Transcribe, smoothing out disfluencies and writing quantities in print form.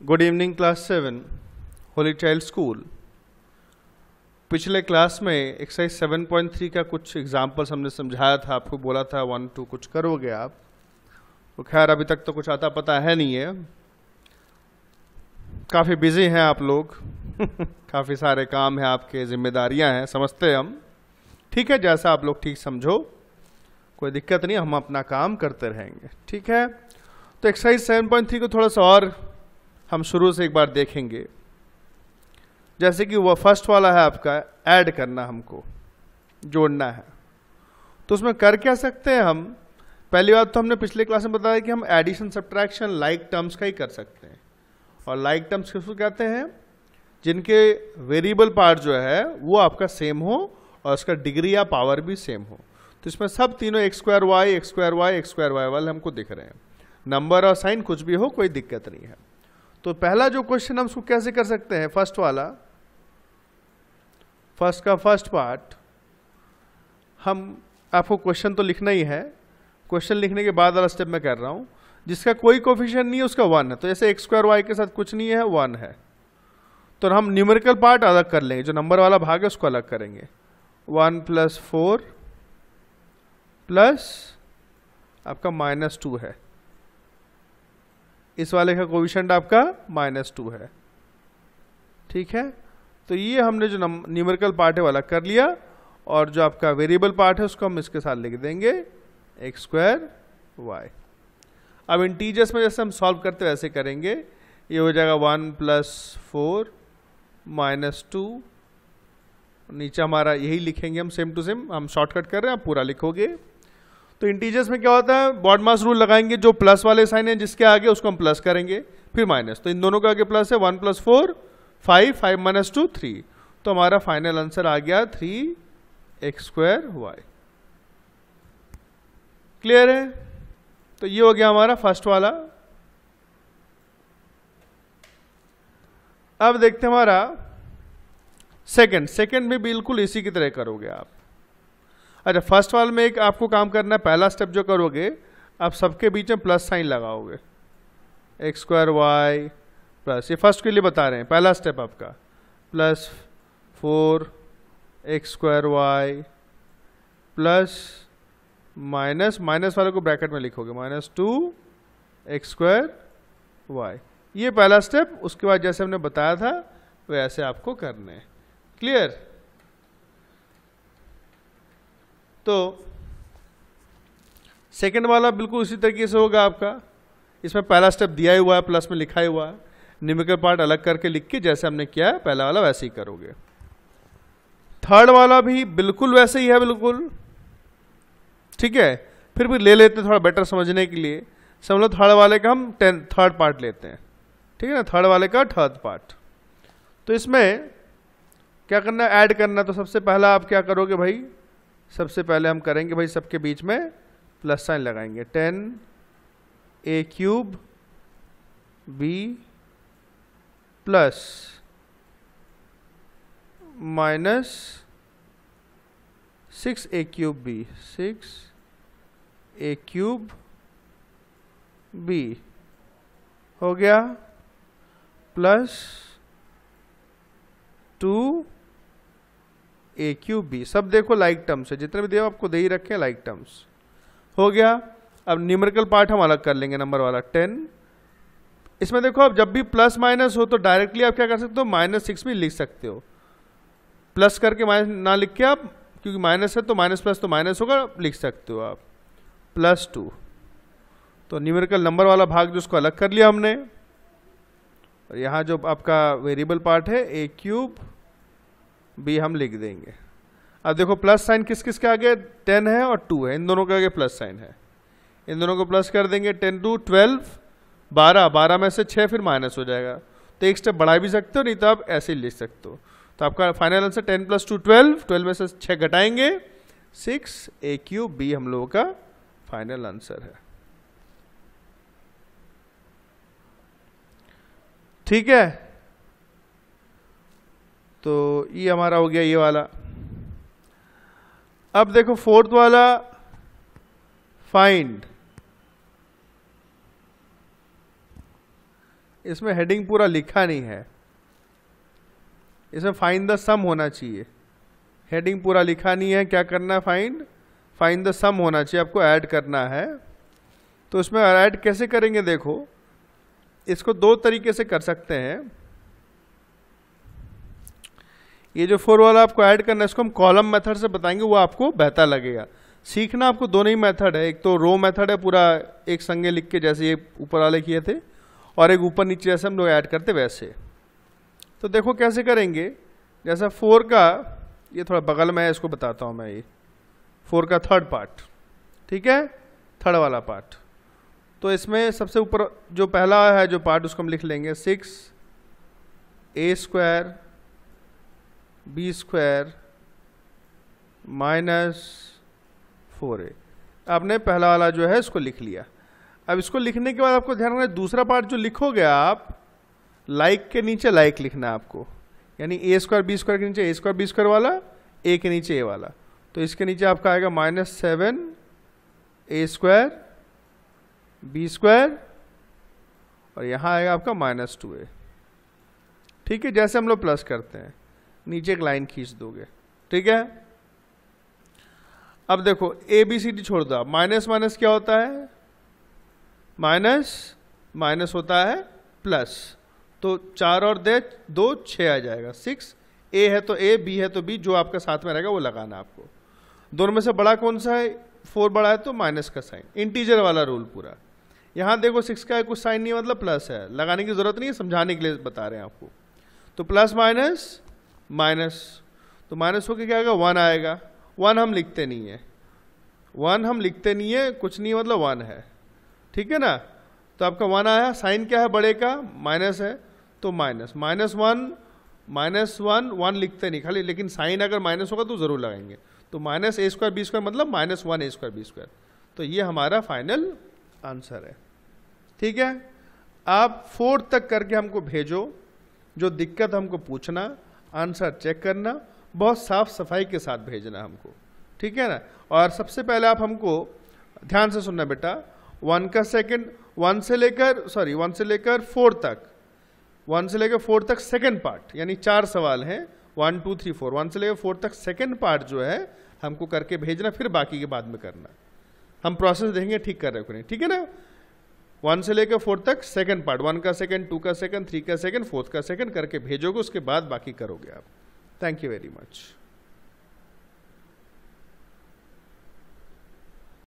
Good evening class 7 Holi child school. पिछले class में exercise 7.3 का कुछ एग्जाम्पल्स हमने समझाया था, आपको बोला था 1 2 कुछ करोगे आप। तो खैर अभी तक तो कुछ आता पता है नहीं है, काफ़ी बिजी हैं आप लोग काफ़ी सारे काम हैं आपके, जिम्मेदारियां हैं, समझते हैं हम। ठीक है, जैसा आप लोग ठीक समझो, कोई दिक्कत नहीं, हम अपना काम करते रहेंगे। ठीक है, तो एक्सरसाइज 7.3 को थोड़ा सा और हम शुरू से एक बार देखेंगे। जैसे कि वो फर्स्ट वाला है आपका ऐड करना, हमको जोड़ना है। तो उसमें कर क्या सकते हैं हम? पहली बात तो हमने पिछले क्लास में बताया कि हम एडिशन सब्ट्रैक्शन लाइक टर्म्स का ही कर सकते हैं। और लाइक टर्म्स किसको कहते हैं? जिनके वेरिएबल पार्ट जो है वो आपका सेम हो और उसका डिग्री या पावर भी सेम हो। तो इसमें सब तीनों x square Y, x square Y, x square Y वाले हमको दिख रहे हैं। नंबर और साइन कुछ भी हो, कोई दिक्कत नहीं है। तो पहला जो क्वेश्चन हम उसको कैसे कर सकते हैं? फर्स्ट वाला, फर्स्ट का फर्स्ट पार्ट, हम आपको क्वेश्चन तो लिखना ही है। क्वेश्चन लिखने के बाद वाला स्टेप मैं कर रहा हूं। जिसका कोई कोफिशिएंट नहीं है उसका 1 है। तो जैसे x स्क्वायर वाई के साथ कुछ नहीं है, 1 है, तो हम न्यूमेरिकल पार्ट अलग कर लेंगे, जो नंबर वाला भाग है उसको अलग करेंगे। 1 + 4 प्लस आपका -2 है। इस वाले का कोफिशिएंट आपका -2 है। ठीक है, तो ये हमने जो न्यूमेरिकल पार्ट है वाला कर लिया, और जो आपका वेरिएबल पार्ट है उसको हम इसके साथ लिख देंगे x स्क्वायर वाई। अब इंटीजर्स में जैसे हम सॉल्व करते वैसे करेंगे। ये हो जाएगा 1 + 4 -2, नीचे हमारा यही लिखेंगे हम, सेम टू सेम। हम शॉर्टकट कर रहे हैं, आप पूरा लिखोगे। तो इंटीजर्स में क्या होता है? बॉडमास रूल लगाएंगे, जो प्लस वाले साइन है जिसके आगे उसको हम प्लस करेंगे, फिर माइनस। तो इन दोनों के आगे प्लस है। 1 + 4 5, 5 - 2 3। तो हमारा फाइनल आंसर आ गया 3x स्क्वायर वाई। क्लियर है? तो ये हो गया हमारा फर्स्ट वाला। अब देखते हैं हमारा सेकंड। सेकंड में बिल्कुल इसी की तरह करोगे आप। अच्छा, फर्स्ट वाले में एक आपको काम करना है। पहला स्टेप जो करोगे, आप सबके बीच में प्लस साइन लगाओगे, x स्क्वायर वाई प्लस, ये फर्स्ट के लिए बता रहे हैं, पहला स्टेप आपका +4 x square Y plus minus वाले को ब्रैकेट में लिखोगे -2 x स्क्वायर वाई। ये पहला स्टेप। उसके बाद जैसे हमने बताया था वैसे आपको करने हैं। क्लियर? तो सेकंड वाला बिल्कुल उसी तरीके से होगा आपका। इसमें पहला स्टेप दिया ही हुआ है, प्लस में लिखा ही हुआ है। न्यूमेरिकल पार्ट अलग करके लिख के जैसे हमने किया है पहला वाला वैसे ही करोगे। थर्ड वाला भी बिल्कुल वैसे ही है, बिल्कुल। ठीक है, फिर भी ले लेते हैं थोड़ा बेटर समझने के लिए। समझ लो थर्ड वाले का हम थर्ड पार्ट लेते हैं। ठीक है ना, थर्ड वाले का थर्ड पार्ट। तो इसमें क्या करना है? ऐड करना। तो सबसे पहला आप क्या करोगे भाई? सबसे पहले हम करेंगे भाई, सबके बीच में प्लस साइन लगाएंगे। 10a³ b plus -6a³ b, 6a³ b हो गया, प्लस 2a³ b। सब देखो लाइक टर्म्स है, जितने भी दिए आपको दे ही रखे हैं लाइक टर्म्स। हो गया। अब न्यूमेरिकल पार्ट हम अलग कर लेंगे, नंबर वाला 10। इसमें देखो, अब जब भी प्लस माइनस हो तो डायरेक्टली आप क्या कर सकते हो? -6 भी लिख सकते हो। प्लस करके माइनस ना लिख के आप, क्योंकि माइनस है तो माइनस प्लस तो माइनस होगा, लिख सकते हो आप +2। तो न्यूमेरिकल नंबर वाला भाग जो उसको अलग कर लिया हमने। और यहाँ जो आपका वेरिएबल पार्ट है a³ b हम लिख देंगे। अब देखो प्लस साइन किस किस के आगे? 10 है और 2 है, इन दोनों के आगे प्लस साइन है। इन दोनों को प्लस कर देंगे। 10 2 12, 12 में से 6 फिर माइनस हो जाएगा। तो एक स्टेप बढ़ा भी सकते हो, नहीं तो आप ऐसे ही लिख सकते हो। तो आपका फाइनल आंसर 10 + 2 12, 12 में से 6 घटाएंगे, 6a³ b हम लोगों का फाइनल आंसर है। ठीक है, तो ये हमारा हो गया ये वाला। अब देखो फोर्थ वाला, फाइंड इसमें हेडिंग पूरा लिखा नहीं है, इसमें फाइंड द सम होना चाहिए। हेडिंग पूरा लिखा नहीं है, क्या करना है, फाइंड द सम होना चाहिए, आपको ऐड करना है। तो इसमें ऐड कैसे करेंगे, देखो इसको दो तरीके से कर सकते हैं। ये जो 4 वाला आपको ऐड करना है, इसको हम कॉलम मेथड से बताएंगे, वो आपको बेहतर लगेगा। सीखना आपको दोनों ही मेथड है, एक तो रो मेथड है पूरा एक संगे लिख के जैसे ये ऊपर वाले किए थे, और एक ऊपर नीचे जैसे हम लोग ऐड करते वैसे। तो देखो कैसे करेंगे, जैसा 4 का, ये थोड़ा बगल में है, इसको बताता हूँ मैं, ये 4 का थर्ड पार्ट, ठीक है, थर्ड वाला पार्ट। तो इसमें सबसे ऊपर जो पहला है जो पार्ट, उसको हम लिख लेंगे 6a² b² -4a। आपने पहला वाला जो है इसको लिख लिया। अब इसको लिखने के बाद आपको ध्यान रखना, दूसरा पार्ट जो लिखोगे आप, लाइक के नीचे लाइक लिखना है आपको, यानी a² b² के नीचे a² b² वाला, a के नीचे a वाला। तो इसके नीचे आपका आएगा -7a² b², और यहाँ आएगा आपका -2a। ठीक है, जैसे हम लोग प्लस करते हैं, नीचे एक लाइन खींच दोगे, ठीक है। अब देखो ABCD छोड़ दो, माइनस माइनस क्या होता है, माइनस माइनस होता है प्लस। तो 4 और 2 6 आ जाएगा, 6। A है तो A, B है तो B, जो आपका साथ में रहेगा वो लगाना आपको। दोनों में से बड़ा कौन सा है, 4 बड़ा है तो माइनस का साइन, इंटीजर वाला रूल पूरा। यहाँ देखो 6 का कुछ साइन नहीं मतलब प्लस है, लगाने की जरूरत नहीं है, समझाने के लिए बता रहे हैं आपको। तो प्लस माइनस माइनस, तो माइनस होकर क्या आएगा, 1 आएगा। 1 हम लिखते नहीं है, 1 हम लिखते नहीं है, कुछ नहीं मतलब 1 है, ठीक है ना। तो आपका 1 आया, साइन क्या है बड़े का, माइनस है, तो माइनस -1 1 लिखते नहीं खाली, लेकिन साइन अगर माइनस होगा तो जरूर लगाएंगे। तो -a² b² मतलब -1a² b²। तो ये हमारा फाइनल आंसर है, ठीक है। आप 4 तक करके हमको भेजो, जो दिक्कत हमको पूछना, आंसर चेक करना, बहुत साफ सफाई के साथ भेजना हमको, ठीक है ना। और सबसे पहले आप हमको ध्यान से सुनना बेटा, 1 का सेकंड, 1 से लेकर 4 तक, 1 से लेकर 4 तक सेकंड पार्ट, यानी 4 सवाल हैं, 1 2 3 4, 1 से लेकर 4 तक सेकंड पार्ट जो है हमको करके भेजना, फिर बाकी के बाद में करना। हम प्रोसेस देखेंगे ठीक कर रहे हो नहीं, ठीक है ना। 1 से लेकर 4 तक सेकंड पार्ट, 1 का सेकंड, 2 का सेकंड, 3 का सेकंड, 4 का सेकंड करके भेजोगे, उसके बाद बाकी करोगे आप। Thank you very much.